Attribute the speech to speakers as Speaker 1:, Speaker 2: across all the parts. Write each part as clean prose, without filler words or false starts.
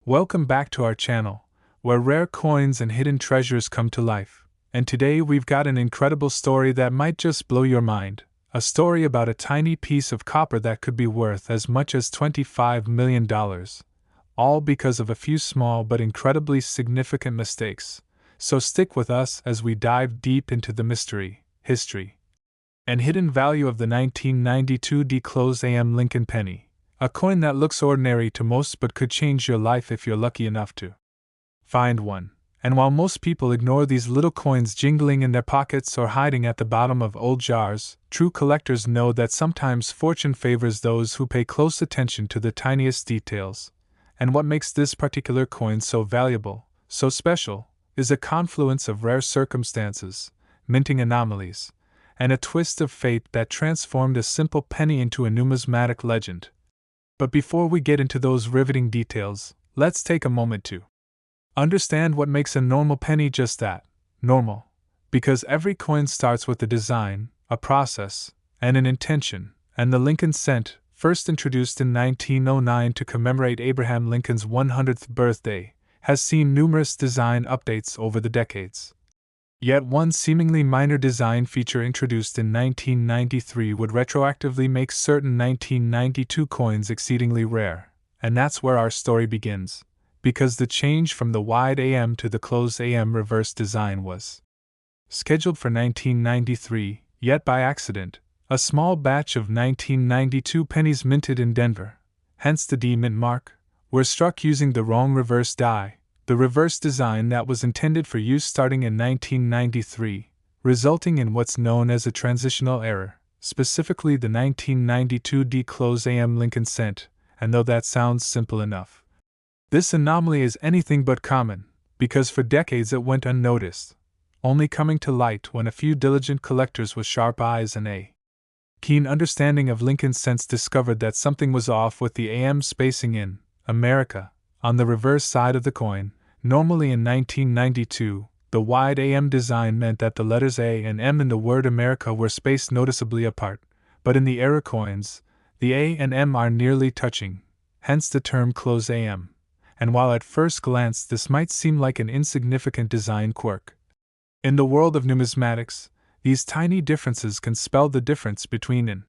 Speaker 1: Welcome back to our channel, where rare coins and hidden treasures come to life. And today we've got an incredible story that might just blow your mind. A story about a tiny piece of copper that could be worth as much as $25 million. All because of a few small but incredibly significant mistakes. So stick with us as we dive deep into the mystery, history, and hidden value of the 1992 D-Close AM Lincoln penny. A coin that looks ordinary to most but could change your life if you're lucky enough to find one. And while most people ignore these little coins jingling in their pockets or hiding at the bottom of old jars, true collectors know that sometimes fortune favors those who pay close attention to the tiniest details. And what makes this particular coin so valuable, so special, is a confluence of rare circumstances, minting anomalies, and a twist of fate that transformed a simple penny into a numismatic legend. But before we get into those riveting details, let's take a moment to understand what makes a normal penny just that, normal. Because every coin starts with a design, a process, and an intention, and the Lincoln cent, first introduced in 1909 to commemorate Abraham Lincoln's 100th birthday, has seen numerous design updates over the decades. Yet one seemingly minor design feature introduced in 1993 would retroactively make certain 1992 coins exceedingly rare, and that's where our story begins. Because the change from the wide AM to the closed AM reverse design was scheduled for 1993, yet by accident, a small batch of 1992 pennies minted in Denver, hence the D mint mark, were struck using the wrong reverse die, the reverse design that was intended for use starting in 1993, resulting in what's known as a transitional error, specifically the 1992 D-Close AM Lincoln cent, and though that sounds simple enough, this anomaly is anything but common, because for decades it went unnoticed, only coming to light when a few diligent collectors with sharp eyes and a keen understanding of Lincoln cents discovered that something was off with the AM spacing in America. On the reverse side of the coin, normally in 1992, the wide AM design meant that the letters A and M in the word America were spaced noticeably apart, but in the error coins, the A and M are nearly touching, hence the term close AM. And while at first glance this might seem like an insignificant design quirk, in the world of numismatics, these tiny differences can spell the difference between an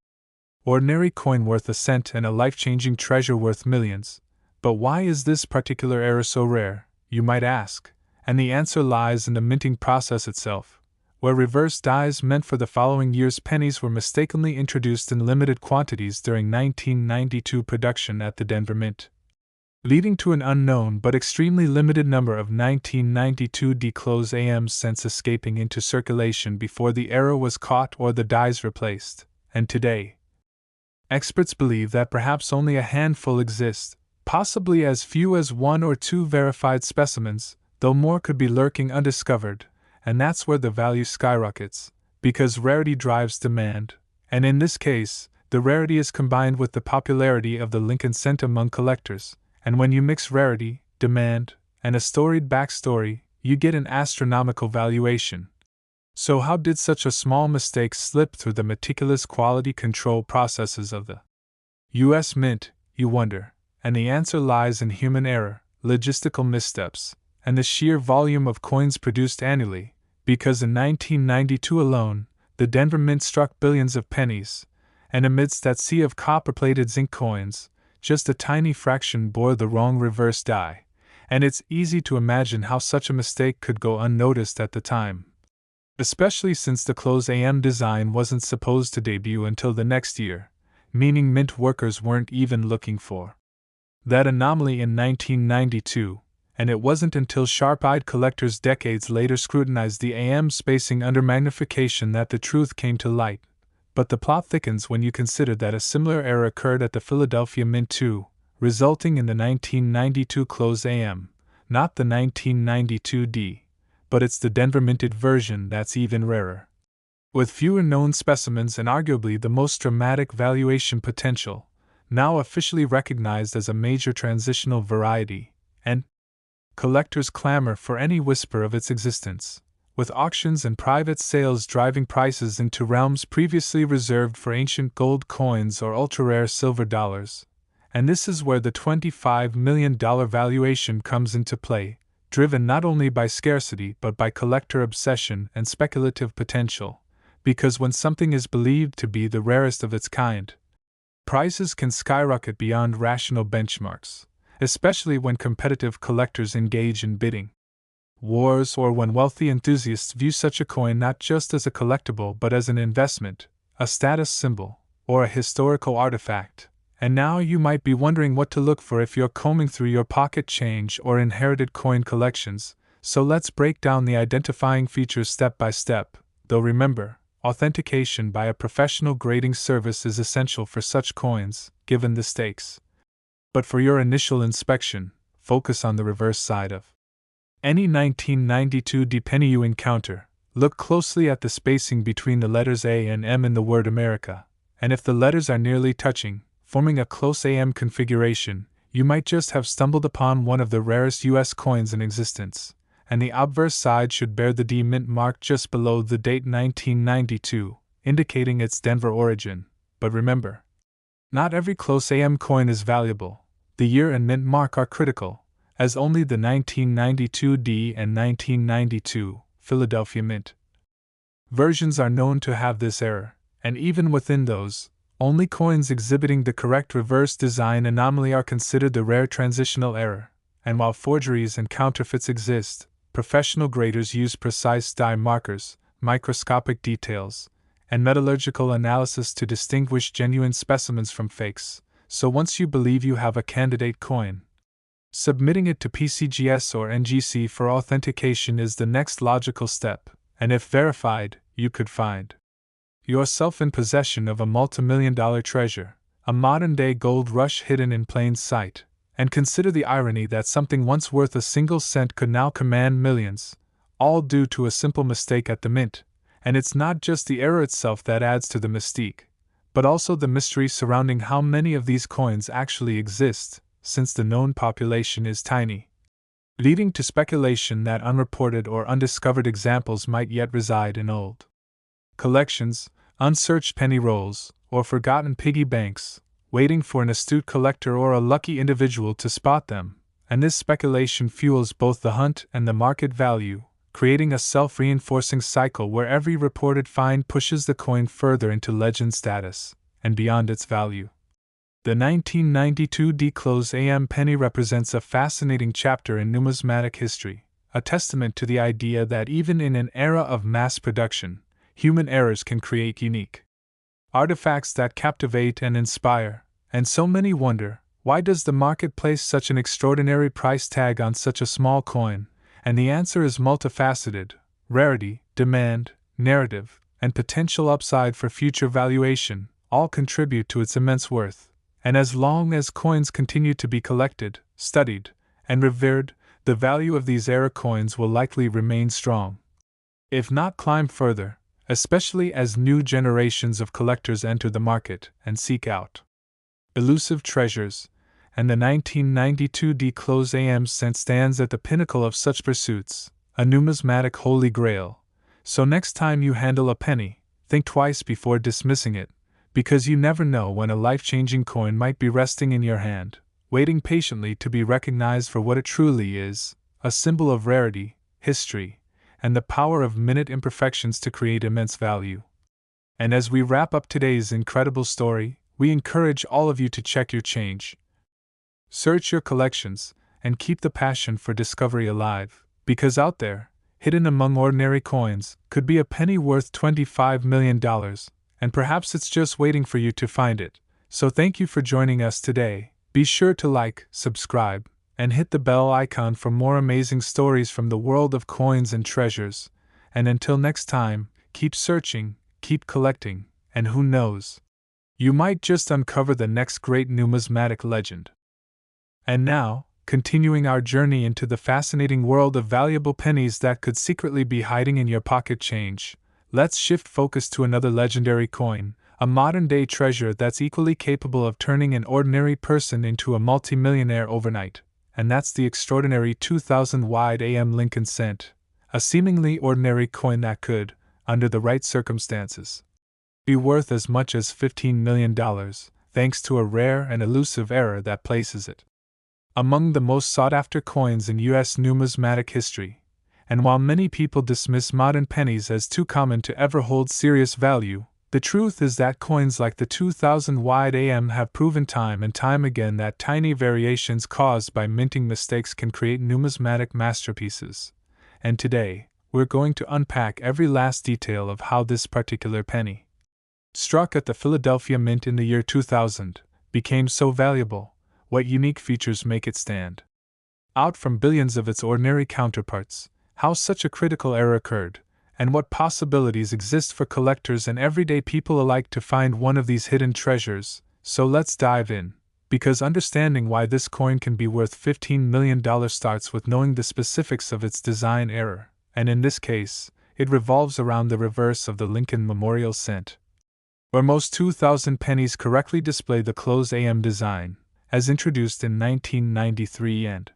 Speaker 1: ordinary coin worth a cent and a life-changing treasure worth millions. But why is this particular error so rare, you might ask? And the answer lies in the minting process itself, where reverse dies meant for the following year's pennies were mistakenly introduced in limited quantities during 1992 production at the Denver Mint, leading to an unknown but extremely limited number of 1992 D-Close AM cents escaping into circulation before the error was caught or the dies replaced. And today, experts believe that perhaps only a handful exist, possibly as few as 1 or 2 verified specimens, though more could be lurking undiscovered, and that's where the value skyrockets, because rarity drives demand, and in this case, the rarity is combined with the popularity of the Lincoln cent among collectors, and when you mix rarity, demand, and a storied backstory, you get an astronomical valuation. So how did such a small mistake slip through the meticulous quality control processes of the U.S. Mint, you wonder? And the answer lies in human error, logistical missteps, and the sheer volume of coins produced annually, because in 1992 alone, the Denver Mint struck billions of pennies, and amidst that sea of copper-plated zinc coins, just a tiny fraction bore the wrong reverse die, and it's easy to imagine how such a mistake could go unnoticed at the time. Especially since the close AM design wasn't supposed to debut until the next year, meaning mint workers weren't even looking for that anomaly in 1992, and it wasn't until sharp-eyed collectors decades later scrutinized the AM spacing under magnification that the truth came to light. But the plot thickens when you consider that a similar error occurred at the Philadelphia Mint too, resulting in the 1992 close AM, not the 1992 D, but it's the Denver minted version that's even rarer, with fewer known specimens and arguably the most dramatic valuation potential, now officially recognized as a major transitional variety, and collectors clamor for any whisper of its existence, with auctions and private sales driving prices into realms previously reserved for ancient gold coins or ultra-rare silver dollars. And this is where the $25 million valuation comes into play, driven not only by scarcity but by collector obsession and speculative potential. Because when something is believed to be the rarest of its kind, prices can skyrocket beyond rational benchmarks, especially when competitive collectors engage in bidding wars or when wealthy enthusiasts view such a coin not just as a collectible but as an investment, a status symbol, or a historical artifact. And now you might be wondering what to look for if you're combing through your pocket change or inherited coin collections, so let's break down the identifying features step by step, though remember, authentication by a professional grading service is essential for such coins, given the stakes. But for your initial inspection, focus on the reverse side of any 1992 penny you encounter. Look closely at the spacing between the letters A and M in the word America, and if the letters are nearly touching, forming a close AM configuration, you might just have stumbled upon one of the rarest US coins in existence, and the obverse side should bear the D mint mark just below the date 1992, indicating its Denver origin. But remember, not every close AM coin is valuable. The year and mint mark are critical, as only the 1992 D and 1992 Philadelphia Mint versions are known to have this error, and even within those, only coins exhibiting the correct reverse design anomaly are considered the rare transitional error, and while forgeries and counterfeits exist, professional graders use precise die markers, microscopic details, and metallurgical analysis to distinguish genuine specimens from fakes, so once you believe you have a candidate coin, submitting it to PCGS or NGC for authentication is the next logical step, and if verified, you could find yourself in possession of a multimillion-dollar treasure, a modern-day gold rush hidden in plain sight. And consider the irony that something once worth a single cent could now command millions, all due to a simple mistake at the mint. And it's not just the error itself that adds to the mystique, but also the mystery surrounding how many of these coins actually exist, since the known population is tiny, leading to speculation that unreported or undiscovered examples might yet reside in old collections, unsearched penny rolls, or forgotten piggy banks, waiting for an astute collector or a lucky individual to spot them, and this speculation fuels both the hunt and the market value, creating a self-reinforcing cycle where every reported find pushes the coin further into legend status, and beyond its value. The 1992 D-Close AM penny represents a fascinating chapter in numismatic history, a testament to the idea that even in an era of mass production, human errors can create unique artifacts that captivate and inspire, and so many wonder, why does the market place such an extraordinary price tag on such a small coin? And the answer is multifaceted: rarity, demand, narrative, and potential upside for future valuation all contribute to its immense worth. And as long as coins continue to be collected, studied, and revered, the value of these era coins will likely remain strong, if not climb further, especially as new generations of collectors enter the market and seek out elusive treasures, and the 1992 D-Close AM stands at the pinnacle of such pursuits, a numismatic holy grail. So next time you handle a penny, think twice before dismissing it, because you never know when a life-changing coin might be resting in your hand, waiting patiently to be recognized for what it truly is, a symbol of rarity, history, and the power of minute imperfections to create immense value. And as we wrap up today's incredible story, we encourage all of you to check your change, search your collections, and keep the passion for discovery alive, because out there, hidden among ordinary coins, could be a penny worth $25 million, and perhaps it's just waiting for you to find it. So thank you for joining us today. Be sure to like, subscribe, and hit the bell icon for more amazing stories from the world of coins and treasures. And until next time, keep searching, keep collecting, and who knows, you might just uncover the next great numismatic legend. And now, continuing our journey into the fascinating world of valuable pennies that could secretly be hiding in your pocket change, let's shift focus to another legendary coin, a modern-day treasure that's equally capable of turning an ordinary person into a multimillionaire overnight. And that's the extraordinary 2000 wide AM Lincoln cent, a seemingly ordinary coin that could, under the right circumstances, be worth as much as $15 million, thanks to a rare and elusive error that places it among the most sought-after coins in U.S. numismatic history. And while many people dismiss modern pennies as too common to ever hold serious value, the truth is that coins like the 2000 wide AM have proven time and time again that tiny variations caused by minting mistakes can create numismatic masterpieces. And today, we're going to unpack every last detail of how this particular penny, struck at the Philadelphia Mint in the year 2000, became so valuable. What unique features make it stand out from billions of its ordinary counterparts, how such a critical error occurred, and what possibilities exist for collectors and everyday people alike to find one of these hidden treasures. So let's dive in, because understanding why this coin can be worth $15 million starts with knowing the specifics of its design error, and in this case, it revolves around the reverse of the Lincoln Memorial Cent. Where most 2000 pennies correctly display the closed AM design, as introduced in 1993 and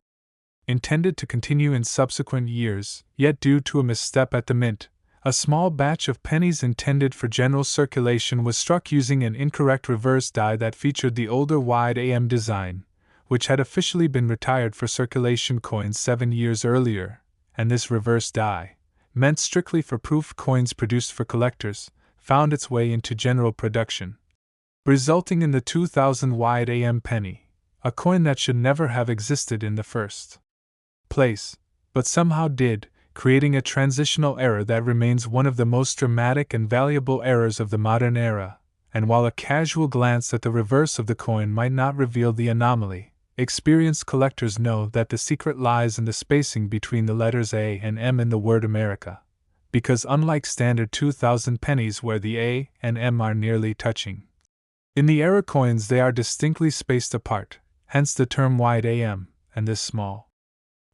Speaker 1: intended to continue in subsequent years, yet due to a misstep at the mint, a small batch of pennies intended for general circulation was struck using an incorrect reverse die that featured the older wide AM design, which had officially been retired for circulation coins 7 years earlier, and this reverse die, meant strictly for proof coins produced for collectors, found its way into general production, resulting in the 2000 wide AM penny, a coin that should never have existed in the first place, but somehow did, creating a transitional error that remains one of the most dramatic and valuable errors of the modern era. And while a casual glance at the reverse of the coin might not reveal the anomaly, experienced collectors know that the secret lies in the spacing between the letters A and M in the word America, because unlike standard 2000 pennies where the A and M are nearly touching, in the error coins they are distinctly spaced apart, hence the term wide AM, and this small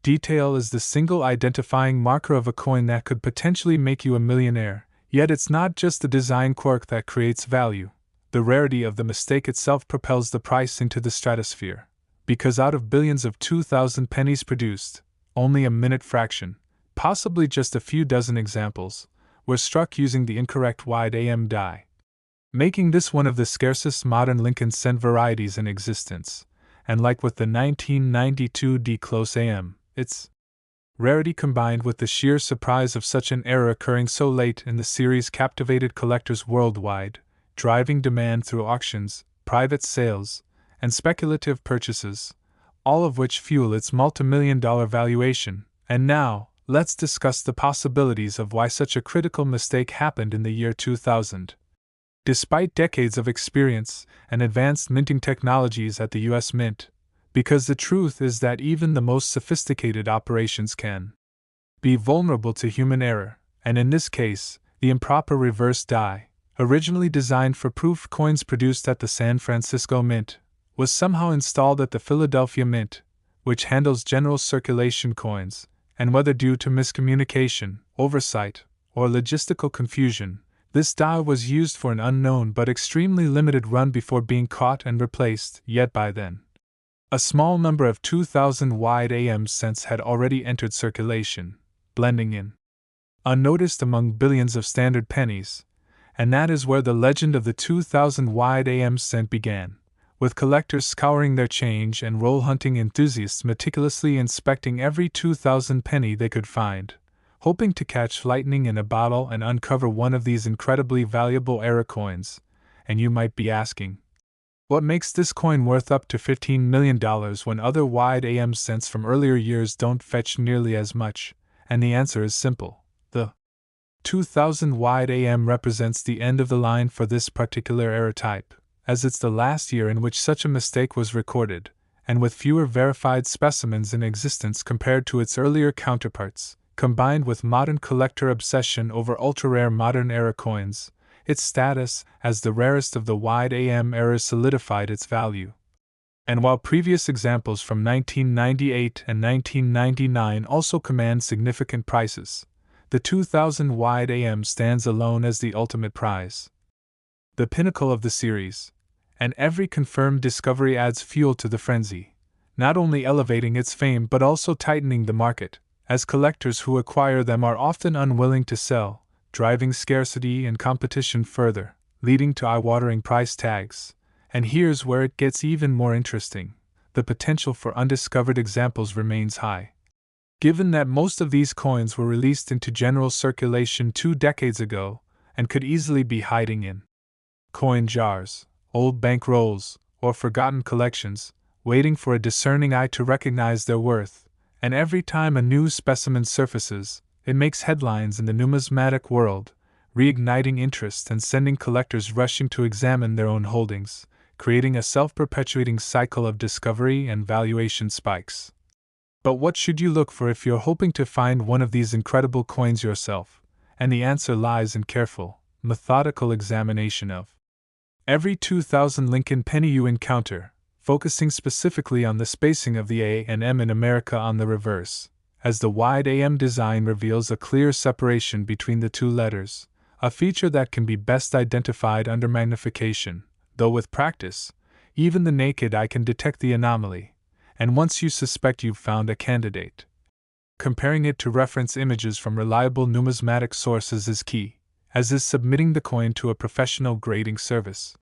Speaker 1: detail is the single identifying marker of a coin that could potentially make you a millionaire. Yet it's not just the design quirk that creates value. The rarity of the mistake itself propels the price into the stratosphere, because out of billions of 2000 pennies produced, only a minute fraction, possibly just a few dozen examples, were struck using the incorrect wide AM die, making this one of the scarcest modern Lincoln Cent varieties in existence. And like with the 1992 D close AM, its rarity combined with the sheer surprise of such an error occurring so late in the series captivated collectors worldwide, driving demand through auctions, private sales, and speculative purchases, all of which fuel its multimillion-dollar valuation. And now, let's discuss the possibilities of why such a critical mistake happened in the year 2000. Despite decades of experience and advanced minting technologies at the U.S. Mint, because the truth is that even the most sophisticated operations can be vulnerable to human error, and in this case, the improper reverse die, originally designed for proof coins produced at the San Francisco Mint, was somehow installed at the Philadelphia Mint, which handles general circulation coins, and whether due to miscommunication, oversight, or logistical confusion, this die was used for an unknown but extremely limited run before being caught and replaced. Yet by then, a small number of 2000 wide AM cents had already entered circulation, blending in unnoticed among billions of standard pennies, and that is where the legend of the 2000 wide AM cent began, with collectors scouring their change and roll hunting enthusiasts meticulously inspecting every 2000 penny they could find, hoping to catch lightning in a bottle and uncover one of these incredibly valuable error coins. And you might be asking, what makes this coin worth up to $15 million when other wide AM cents from earlier years don't fetch nearly as much? And the answer is simple. The 2000 wide AM represents the end of the line for this particular error type, as it's the last year in which such a mistake was recorded, and with fewer verified specimens in existence compared to its earlier counterparts, combined with modern collector obsession over ultra-rare modern era coins, its status as the rarest of the wide AM errors solidified its value. And while previous examples from 1998 and 1999 also command significant prices, the 2000 wide AM stands alone as the ultimate prize, the pinnacle of the series, and every confirmed discovery adds fuel to the frenzy, not only elevating its fame but also tightening the market, as collectors who acquire them are often unwilling to sell, driving scarcity and competition further, leading to eye-watering price tags. And here's where it gets even more interesting. The potential for undiscovered examples remains high. Given that most of these coins were released into general circulation 2 decades ago and could easily be hiding in coin jars, old bank rolls, or forgotten collections, waiting for a discerning eye to recognize their worth, and every time a new specimen surfaces, it makes headlines in the numismatic world, reigniting interest and sending collectors rushing to examine their own holdings, creating a self-perpetuating cycle of discovery and valuation spikes. But what should you look for if you're hoping to find one of these incredible coins yourself? And the answer lies in careful, methodical examination of every 2000 Lincoln penny you encounter, focusing specifically on the spacing of the A and M in America on the reverse, as the wide AM design reveals a clear separation between the two letters, a feature that can be best identified under magnification, though with practice, even the naked eye can detect the anomaly, and once you suspect you've found a candidate, comparing it to reference images from reliable numismatic sources is key, as is submitting the coin to a professional grading service,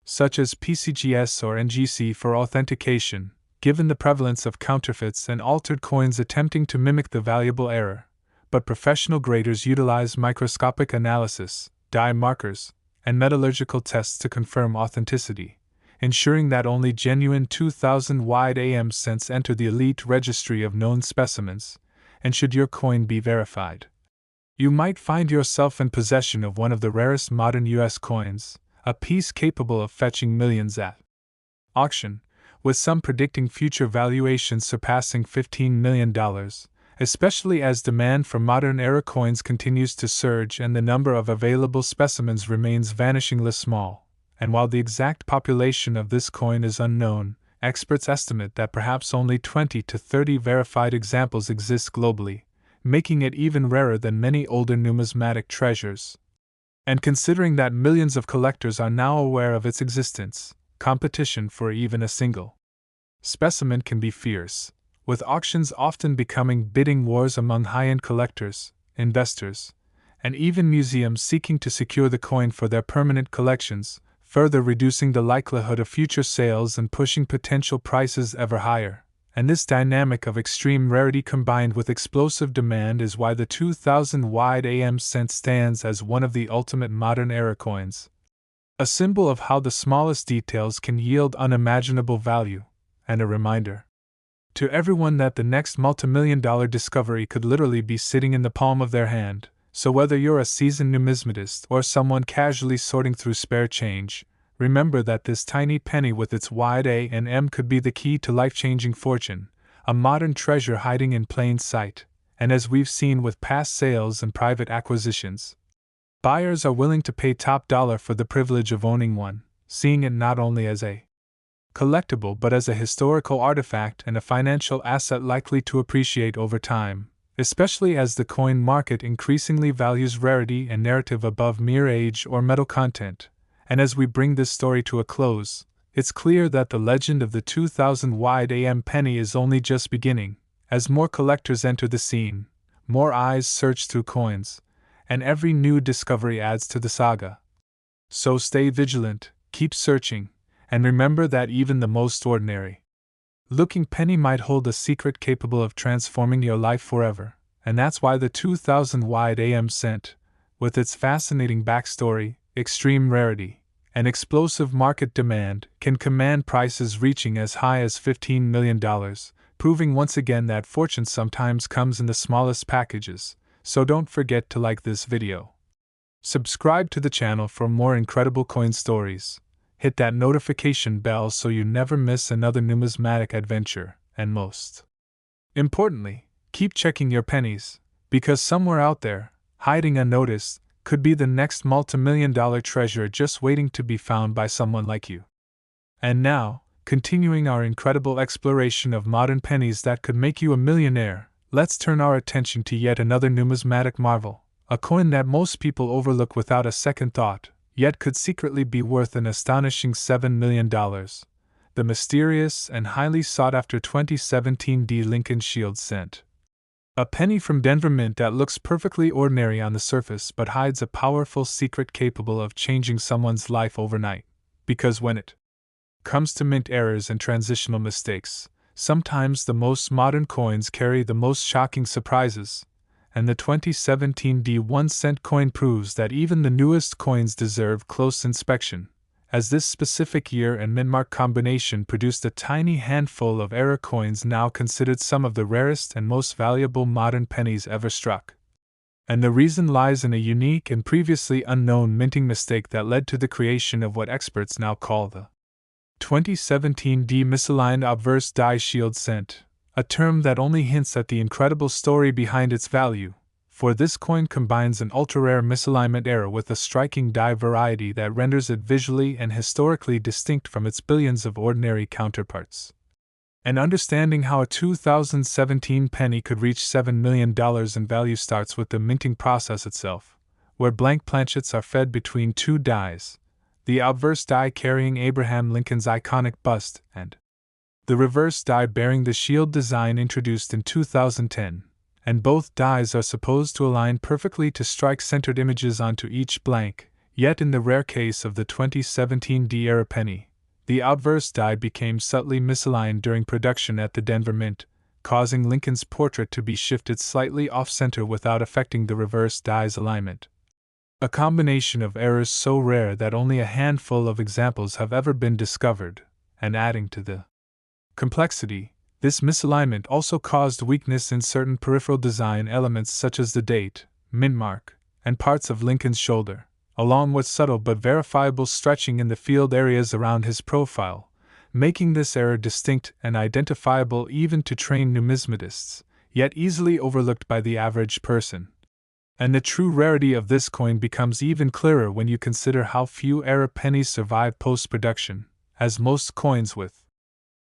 Speaker 1: such as PCGS or NGC, for authentication, given the prevalence of counterfeits and altered coins attempting to mimic the valuable error. But professional graders utilize microscopic analysis, dye markers, and metallurgical tests to confirm authenticity, ensuring that only genuine 2000 wide AM cents enter the elite registry of known specimens, and should your coin be verified, you might find yourself in possession of one of the rarest modern U.S. coins, a piece capable of fetching millions at auction, with some predicting future valuations surpassing $15 million, especially as demand for modern-era coins continues to surge and the number of available specimens remains vanishingly small. And while the exact population of this coin is unknown, experts estimate that perhaps only 20 to 30 verified examples exist globally, making it even rarer than many older numismatic treasures. And considering that millions of collectors are now aware of its existence, competition for even a single specimen can be fierce, with auctions often becoming bidding wars among high-end collectors, investors, and even museums seeking to secure the coin for their permanent collections, further reducing the likelihood of future sales and pushing potential prices ever higher. And this dynamic of extreme rarity combined with explosive demand is why the 2000 wide AM cent stands as one of the ultimate modern-era coins, a symbol of how the smallest details can yield unimaginable value, and a reminder to everyone that the next multimillion-dollar discovery could literally be sitting in the palm of their hand. So whether you're a seasoned numismatist or someone casually sorting through spare change, remember that this tiny penny with its wide A and M could be the key to life-changing fortune, a modern treasure hiding in plain sight. And as we've seen with past sales and private acquisitions, buyers are willing to pay top dollar for the privilege of owning one, seeing it not only as a collectible but as a historical artifact and a financial asset likely to appreciate over time, especially as the coin market increasingly values rarity and narrative above mere age or metal content. And as we bring this story to a close, it's clear that the legend of the 2000 wide AM penny is only just beginning. As more collectors enter the scene, more eyes search through coins, and every new discovery adds to the saga. So stay vigilant, keep searching, and remember that even the most ordinary looking penny might hold a secret capable of transforming your life forever. And that's why the 2000 wide AM cent, with its fascinating backstory, extreme rarity, and explosive market demand, can command prices reaching as high as $15 million, proving once again that fortune sometimes comes in the smallest packages. So don't forget to like this video, subscribe to the channel for more incredible coin stories, hit that notification bell so you never miss another numismatic adventure, and most importantly, keep checking your pennies, because somewhere out there, hiding unnoticed, could be the next multimillion-dollar treasure just waiting to be found by someone like you. And now, continuing our incredible exploration of modern pennies that could make you a millionaire, let's turn our attention to yet another numismatic marvel, a coin that most people overlook without a second thought, yet could secretly be worth an astonishing $7 million. The mysterious and highly sought-after 2017 D. Lincoln Shield cent. A penny from Denver Mint that looks perfectly ordinary on the surface but hides a powerful secret capable of changing someone's life overnight. Because when it comes to mint errors and transitional mistakes, sometimes the most modern coins carry the most shocking surprises, and the 2017 1-cent coin proves that even the newest coins deserve close inspection, as this specific year and mint-mark combination produced a tiny handful of error coins now considered some of the rarest and most valuable modern pennies ever struck. And the reason lies in a unique and previously unknown minting mistake that led to the creation of what experts now call the 2017 misaligned obverse die shield cent, a term that only hints at the incredible story behind its value, for this coin combines an ultra-rare misalignment error with a striking die variety that renders it visually and historically distinct from its billions of ordinary counterparts. And understanding how a 2017 penny could reach $7 million in value starts with the minting process itself, where blank planchets are fed between two dies, the obverse die carrying Abraham Lincoln's iconic bust and the reverse die bearing the shield design introduced in 2010, and both dies are supposed to align perfectly to strike centered images onto each blank, yet in the rare case of the 2017 era penny, the obverse die became subtly misaligned during production at the Denver Mint, causing Lincoln's portrait to be shifted slightly off-center without affecting the reverse die's alignment. A combination of errors so rare that only a handful of examples have ever been discovered, and adding to the complexity, this misalignment also caused weakness in certain peripheral design elements such as the date, mint mark, and parts of Lincoln's shoulder, along with subtle but verifiable stretching in the field areas around his profile, making this error distinct and identifiable even to trained numismatists, yet easily overlooked by the average person. And the true rarity of this coin becomes even clearer when you consider how few error pennies survive post-production, as most coins with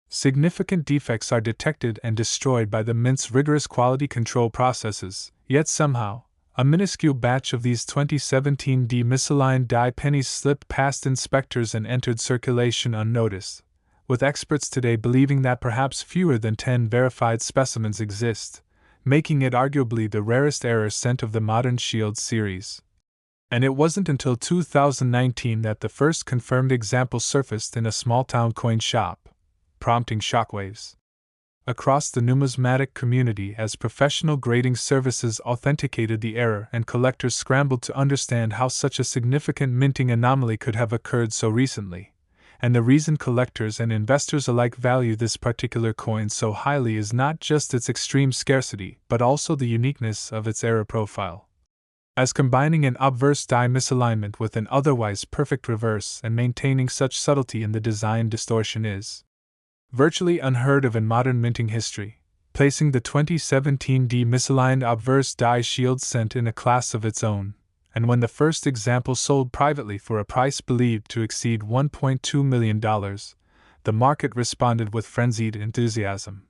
Speaker 1: significant defects are detected and destroyed by the Mint's rigorous quality control processes, yet somehow, a minuscule batch of these 2017 misaligned die pennies slipped past inspectors and entered circulation unnoticed, with experts today believing that perhaps fewer than 10 verified specimens exist, making it arguably the rarest error cent of the modern Shield series. And it wasn't until 2019 that the first confirmed example surfaced in a small-town coin shop, prompting shockwaves across the numismatic community as professional grading services authenticated the error and collectors scrambled to understand how such a significant minting anomaly could have occurred so recently. And the reason collectors and investors alike value this particular coin so highly is not just its extreme scarcity, but also the uniqueness of its error profile. As combining an obverse die misalignment with an otherwise perfect reverse and maintaining such subtlety in the design distortion is virtually unheard of in modern minting history, placing the 2017 misaligned obverse die shield cent in a class of its own. And when the first example sold privately for a price believed to exceed $1.2 million, the market responded with frenzied enthusiasm,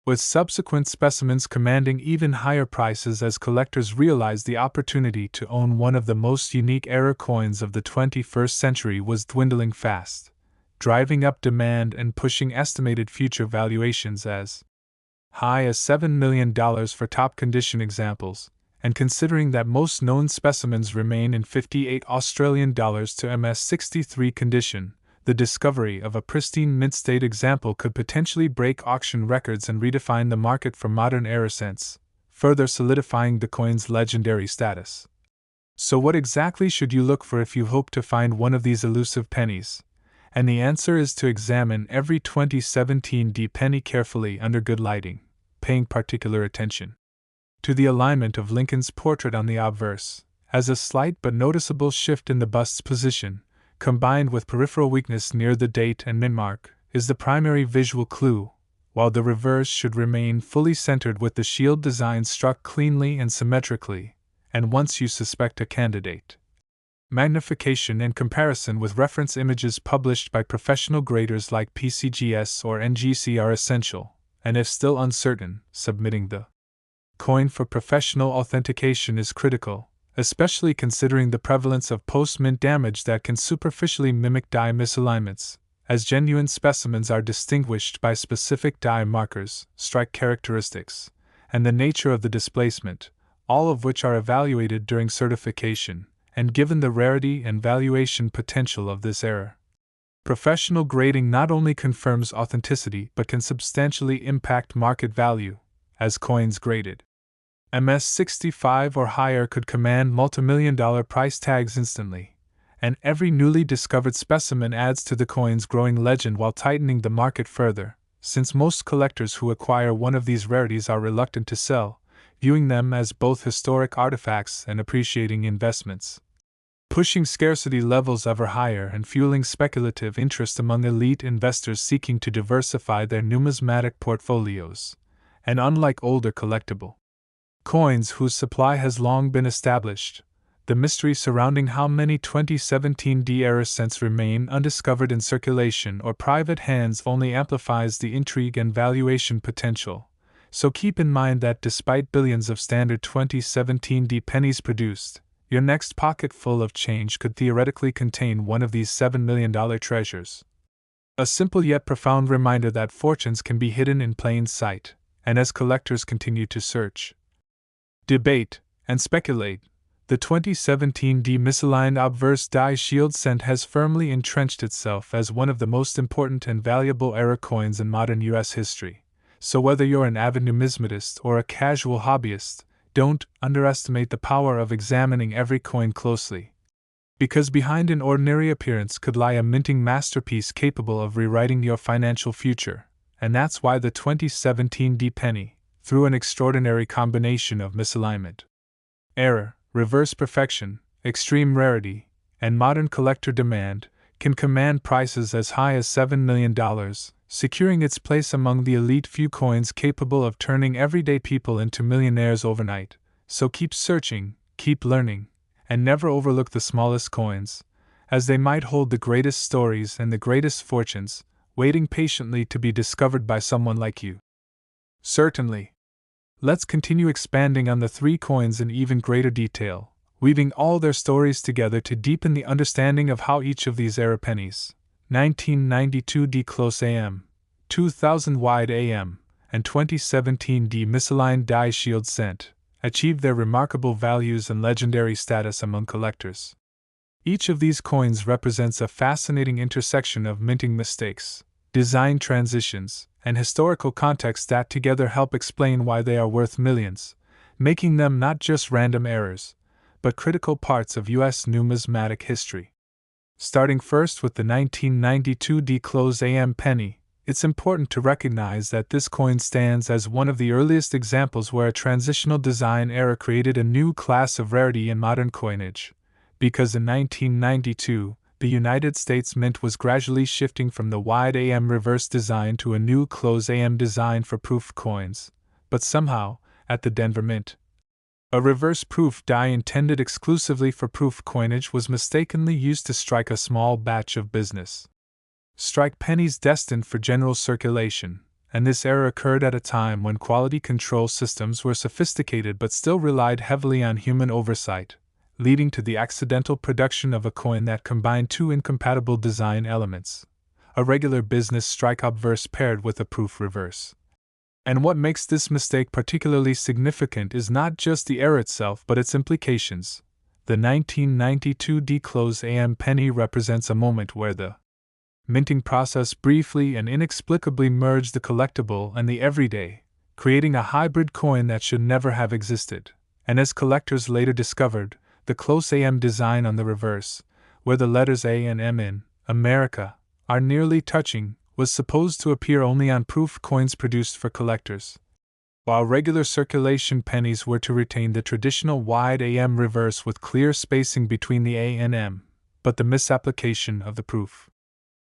Speaker 1: with subsequent specimens commanding even higher prices as collectors realized the opportunity to own one of the most unique error coins of the 21st century was dwindling fast, driving up demand and pushing estimated future valuations as high as $7 million for top-condition examples. And considering that most known specimens remain in $58 to MS63 condition, the discovery of a pristine mint-state example could potentially break auction records and redefine the market for modern error cents, further solidifying the coin's legendary status. So what exactly should you look for if you hope to find one of these elusive pennies? And the answer is to examine every 2017 penny carefully under good lighting, paying particular attention to the alignment of Lincoln's portrait on the obverse, as a slight but noticeable shift in the bust's position, combined with peripheral weakness near the date and mint mark, is the primary visual clue, while the reverse should remain fully centered with the shield design struck cleanly and symmetrically, and once you suspect a candidate, magnification and comparison with reference images published by professional graders like PCGS or NGC are essential, and if still uncertain, submitting the coin for professional authentication is critical, especially considering the prevalence of post-mint damage that can superficially mimic die misalignments, as genuine specimens are distinguished by specific die markers, strike characteristics, and the nature of the displacement, all of which are evaluated during certification, and given the rarity and valuation potential of this error Professional grading not only confirms authenticity but can substantially impact market value, as coins graded MS-65 or higher could command multimillion-dollar price tags instantly, and every newly discovered specimen adds to the coin's growing legend while tightening the market further, since most collectors who acquire one of these rarities are reluctant to sell, viewing them as both historic artifacts and appreciating investments, pushing scarcity levels ever higher and fueling speculative interest among elite investors seeking to diversify their numismatic portfolios. And unlike older collectible coins whose supply has long been established, the mystery surrounding how many 2017 D-era cents remain undiscovered in circulation or private hands only amplifies the intrigue and valuation potential. So keep in mind that despite billions of standard 2017 D pennies produced, your next pocket full of change could theoretically contain one of these $7 million treasures. A simple yet profound reminder that fortunes can be hidden in plain sight, and as collectors continue to search, debate, and speculate, the 2017 D misaligned obverse die shield cent has firmly entrenched itself as one of the most important and valuable era coins in modern U.S. history. So whether you're an avid numismatist or a casual hobbyist, don't underestimate the power of examining every coin closely. Because behind an ordinary appearance could lie a minting masterpiece capable of rewriting your financial future, and that's why the 2017 D penny, through an extraordinary combination of misalignment, error, reverse perfection, extreme rarity, and modern collector demand, can command prices as high as $7 million, securing its place among the elite few coins capable of turning everyday people into millionaires overnight. So keep searching, keep learning, and never overlook the smallest coins, as they might hold the greatest stories and the greatest fortunes, waiting patiently to be discovered by someone like you. Certainly. Let's continue expanding on the three coins in even greater detail, weaving all their stories together to deepen the understanding of how each of these era pennies, 1992 D close AM, 2000 wide AM, and 2017 D misaligned die shield cent, achieved their remarkable values and legendary status among collectors. Each of these coins represents a fascinating intersection of minting mistakes, design transitions, and historical context that together help explain why they are worth millions, making them not just random errors, but critical parts of U.S. numismatic history. Starting first with the 1992 D close AM penny, it's important to recognize that this coin stands as one of the earliest examples where a transitional design era created a new class of rarity in modern coinage, because in 1992, the United States Mint was gradually shifting from the wide AM reverse design to a new close AM design for proof coins, but somehow, at the Denver Mint, a reverse proof die intended exclusively for proof coinage was mistakenly used to strike a small batch of business. Strike pennies destined for general circulation, and this error occurred at a time when quality control systems were sophisticated but still relied heavily on human oversight, leading to the accidental production of a coin that combined two incompatible design elements: a regular business strike obverse paired with a proof reverse. And what makes this mistake particularly significant is not just the error itself but its implications. The 1992 D close AM penny represents a moment where the minting process briefly and inexplicably merged the collectible and the everyday, creating a hybrid coin that should never have existed. And as collectors later discovered, the close AM design on the reverse, where the letters A and M in America are nearly touching, was supposed to appear only on proof coins produced for collectors, while regular circulation pennies were to retain the traditional wide AM reverse with clear spacing between the A and M, but the misapplication of the proof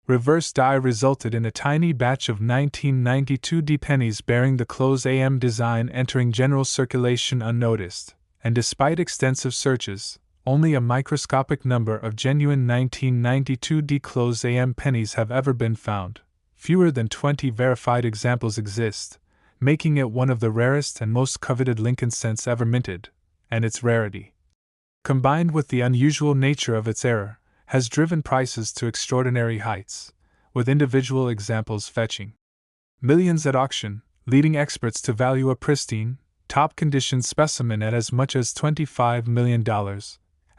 Speaker 1: reverse die resulted in a tiny batch of 1992 D pennies bearing the close AM design entering general circulation unnoticed, and despite extensive searches, only a microscopic number of genuine 1992 D close AM pennies have ever been found. Fewer than 20 verified examples exist, making it one of the rarest and most coveted Lincoln cents ever minted, and its rarity, combined with the unusual nature of its error, has driven prices to extraordinary heights, with individual examples fetching millions at auction, leading experts to value a pristine, top-condition specimen at as much as $25 million,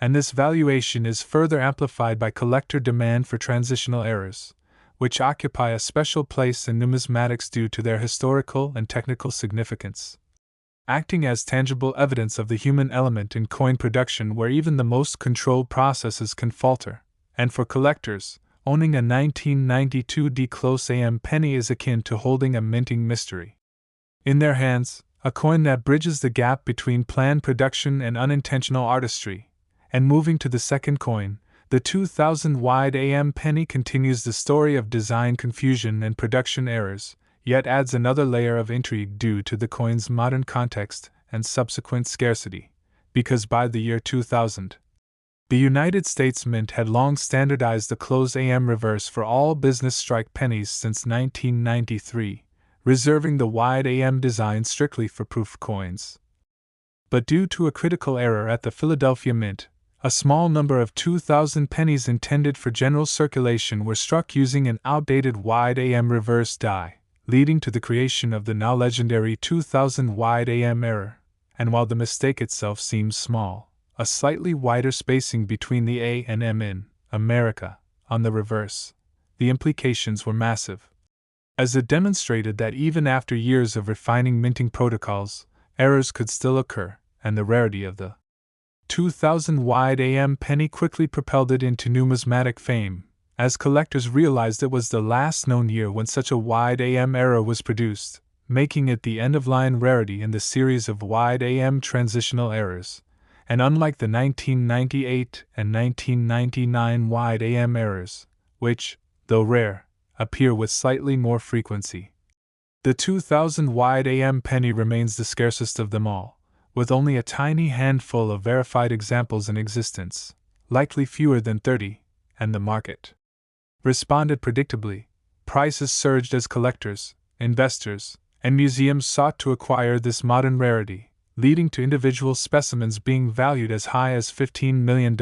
Speaker 1: and this valuation is further amplified by collector demand for transitional errors, which occupy a special place in numismatics due to their historical and technical significance, acting as tangible evidence of the human element in coin production where even the most controlled processes can falter. And for collectors, owning a 1992 D close AM penny is akin to holding a minting mystery in their hands, a coin that bridges the gap between planned production and unintentional artistry. And moving to the second coin, the 2000 wide AM penny continues the story of design confusion and production errors, yet adds another layer of intrigue due to the coin's modern context and subsequent scarcity, because by the year 2000, the United States Mint had long standardized the close AM reverse for all business strike pennies since 1993, reserving the wide AM design strictly for proof coins. But due to a critical error at the Philadelphia Mint, a small number of 2000 pennies intended for general circulation were struck using an outdated wide AM reverse die, leading to the creation of the now legendary 2000 wide AM error. And while the mistake itself seems small, a slightly wider spacing between the A and M in America on the reverse, the implications were massive, as it demonstrated that even after years of refining minting protocols, errors could still occur, and the rarity of the 2000 wide AM penny quickly propelled it into numismatic fame, as collectors realized it was the last known year when such a wide AM error was produced, making it the end-of-line rarity in the series of wide AM transitional errors. And unlike the 1998 and 1999 wide AM errors, which, though rare, appear with slightly more frequency, the 2000 wide AM penny remains the scarcest of them all, with only a tiny handful of verified examples in existence, likely fewer than 30, and the market responded predictably. Prices surged as collectors, investors, and museums sought to acquire this modern rarity, leading to individual specimens being valued as high as $15 million,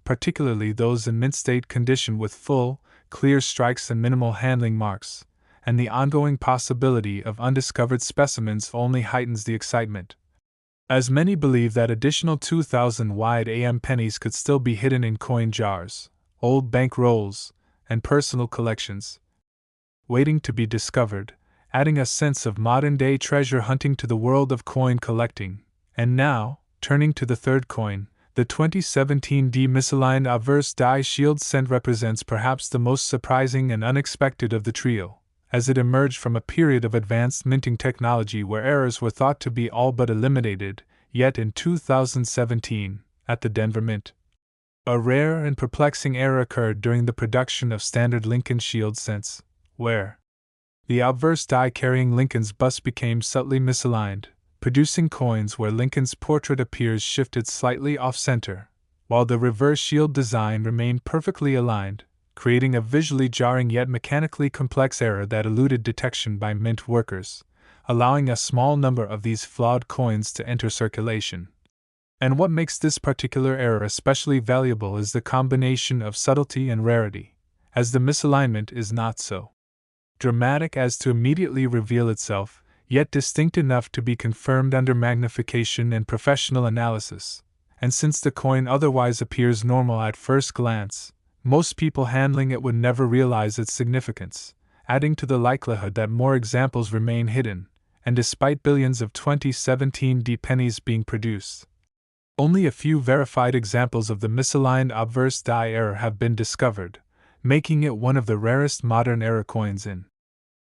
Speaker 1: particularly those in mint state condition with full, clear strikes and minimal handling marks, and the ongoing possibility of undiscovered specimens only heightens the excitement, as many believe that additional 2000 wide AM pennies could still be hidden in coin jars, old bank rolls, and personal collections, waiting to be discovered, adding a sense of modern-day treasure hunting to the world of coin collecting. And now, turning to the third coin, the 2017 D misaligned obverse die shield cent represents perhaps the most surprising and unexpected of the trio, as it emerged from a period of advanced minting technology where errors were thought to be all but eliminated. Yet in 2017, at the Denver Mint, a rare and perplexing error occurred during the production of standard Lincoln shield cents, where the obverse die carrying Lincoln's bust became subtly misaligned, producing coins where Lincoln's portrait appears shifted slightly off-center, while the reverse shield design remained perfectly aligned, creating a visually jarring yet mechanically complex error that eluded detection by mint workers, allowing a small number of these flawed coins to enter circulation. And what makes this particular error especially valuable is the combination of subtlety and rarity, as the misalignment is not so dramatic as to immediately reveal itself, yet distinct enough to be confirmed under magnification and professional analysis. And since the coin otherwise appears normal at first glance, most people handling it would never realize its significance, adding to the likelihood that more examples remain hidden. And despite billions of 2017 D pennies being produced, only a few verified examples of the misaligned obverse die error have been discovered, making it one of the rarest modern error coins in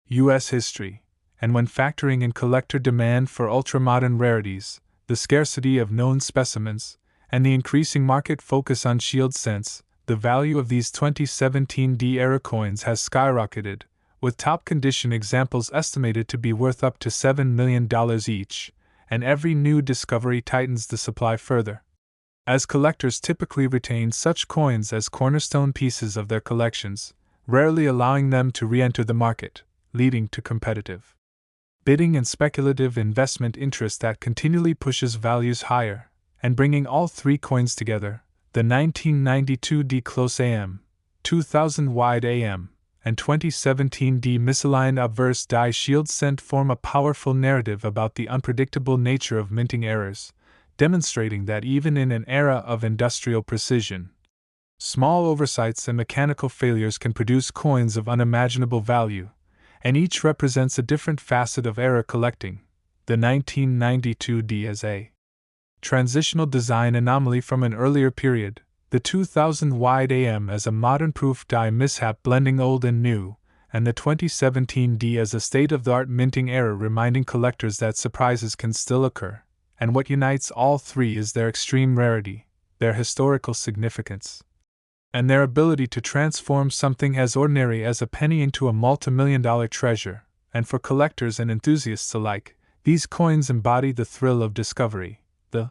Speaker 1: U.S. history. And when factoring in collector demand for ultramodern rarities, the scarcity of known specimens, and the increasing market focus on shield cents, the value of these 2017 D era coins has skyrocketed, with top condition examples estimated to be worth up to $7 million each, and every new discovery tightens the supply further, as collectors typically retain such coins as cornerstone pieces of their collections, rarely allowing them to re-enter the market, leading to competitive bidding and speculative investment interest that continually pushes values higher. And bringing all three coins together, the 1992 D close AM, 2000 wide AM, and 2017 D misaligned obverse die shield cent form a powerful narrative about the unpredictable nature of minting errors, demonstrating that even in an era of industrial precision, small oversights and mechanical failures can produce coins of unimaginable value, and each represents a different facet of era collecting. The 1992 D as a transitional design anomaly from an earlier period, the 2000 wide AM as a modern proof die mishap blending old and new, and the 2017 D as a state-of-the-art minting error reminding collectors that surprises can still occur, and what unites all three is their extreme rarity, their historical significance, and their ability to transform something as ordinary as a penny into a multimillion-dollar treasure. And for collectors and enthusiasts alike, these coins embody the thrill of discovery, the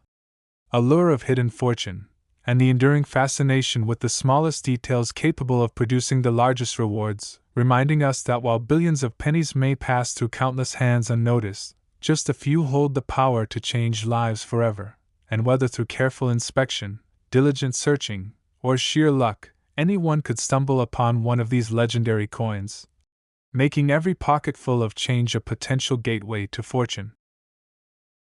Speaker 1: allure of hidden fortune, and the enduring fascination with the smallest details capable of producing the largest rewards, reminding us that while billions of pennies may pass through countless hands unnoticed, just a few hold the power to change lives forever, and whether through careful inspection, diligent searching, or sheer luck, anyone could stumble upon one of these legendary coins, making every pocketful of change a potential gateway to fortune.